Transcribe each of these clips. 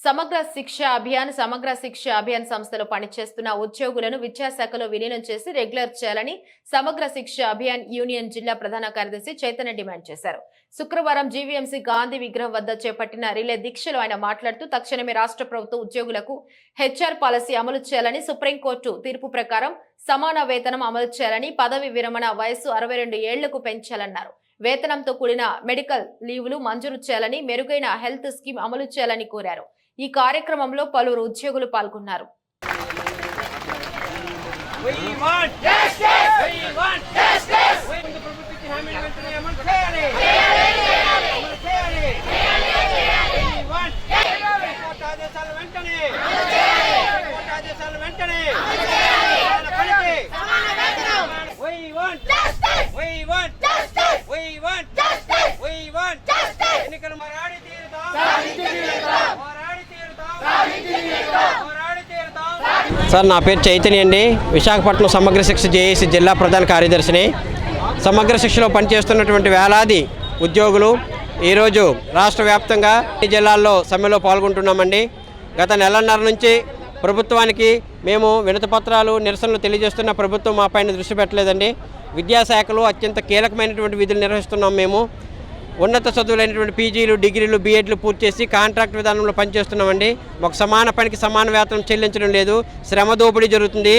సమగ్ర శిక్ష అభియాన్ సంస్థలో పనిచేస్తున్న ఉద్యోగులను విద్యాశాఖలో విలీనం చేసి రెగ్యులర్ చేయాలని సమగ్ర శిక్ష అభియాన్ యూనియన్ జిల్లా ప్రధాన కార్యదర్శి చైతన్య డిమాండ్ చేశారు. శుక్రవారం జీవీఎంసీ గాంధీ విగ్రహం వద్ద చేపట్టిన రిలే దీక్షలో ఆయన మాట్లాడుతూ తక్షణమే రాష్ట్ర ప్రభుత్వం ఉద్యోగులకు హెచ్ఆర్ పాలసీ అమలు చేయాలని, సుప్రీంకోర్టు తీర్పు ప్రకారం సమాన వేతనం అమలు చేయాలని, పదవి విరమణ వయస్సు 62 ఏళ్లకు పెంచాలన్నారు. వేతనంతో కూడిన మెడికల్ లీవులు మంజూరు చేయాలని, మెరుగైన హెల్త్ స్కీమ్ అమలు చేయాలని కోరారు. ఈ కార్యక్రమంలో పలువురు ఉద్యోగులు పాల్గొన్నారు. సార్, నా పేరు చైతన్య అండి. విశాఖపట్నం సమగ్ర శిక్ష జేఏసీ జిల్లా ప్రధాన కార్యదర్శిని. సమగ్ర శిక్షలో పనిచేస్తున్నటువంటి వేలాది ఉద్యోగులు ఈరోజు రాష్ట్ర వ్యాప్తంగా ఈ జిల్లాల్లో సమ్మెలో పాల్గొంటున్నామండి. గత నెలన్నర నుంచి ప్రభుత్వానికి మేము వినతిపత్రాలు, నిరసనలు తెలియజేస్తున్న ప్రభుత్వం మా పైన దృష్టి పెట్టలేదండి. విద్యాశాఖలో అత్యంత కీలకమైనటువంటి విధులు నిర్వహిస్తున్నాం. మేము ఉన్నత చదువులైనటువంటి పీజీలు, డిగ్రీలు, బీఎడ్లు పూర్తి చేసి కాంట్రాక్ట్ విధానంలో పనిచేస్తున్నామండి. ఒక సమాన పనికి సమాన వేతనం చెల్లించడం లేదు, శ్రమ దోపిడీ జరుగుతుంది.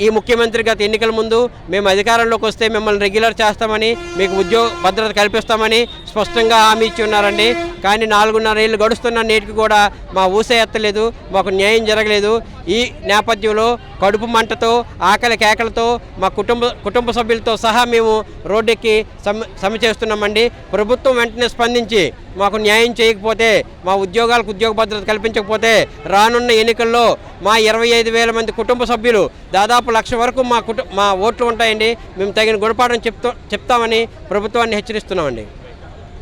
ఈ ముఖ్యమంత్రి గత ఎన్నికల ముందు మేము అధికారంలోకి వస్తే మిమ్మల్ని రెగ్యులర్ చేస్తామని, మీకు ఉద్యోగ భద్రత కల్పిస్తామని స్పష్టంగా హామీ ఇచ్చి ఉన్నారండి. కానీ 4.5 ఏళ్ళు గడుస్తున్న నేటికి కూడా మా ఊసే ఎత్తలేదు, మాకు న్యాయం జరగలేదు. ఈ నేపథ్యంలో కడుపు మంటతో, ఆకలి కేకలతో మా కుటుంబ సభ్యులతో సహా మేము రోడ్డెక్కి సమ్మె చేస్తున్నామండి. ప్రభుత్వం వెంటనే స్పందించి మాకు న్యాయం చేయకపోతే, మా ఉద్యోగాలకు ఉద్యోగ భద్రత కల్పించకపోతే రానున్న ఎన్నికల్లో మా 25,000 మంది కుటుంబ సభ్యులు దాదాపు 1,00,000 వరకు మా ఓట్లు ఉంటాయండి. మేము తగిన గుణపాఠం చెప్తామని ప్రభుత్వాన్ని హెచ్చరిస్తున్నామండి.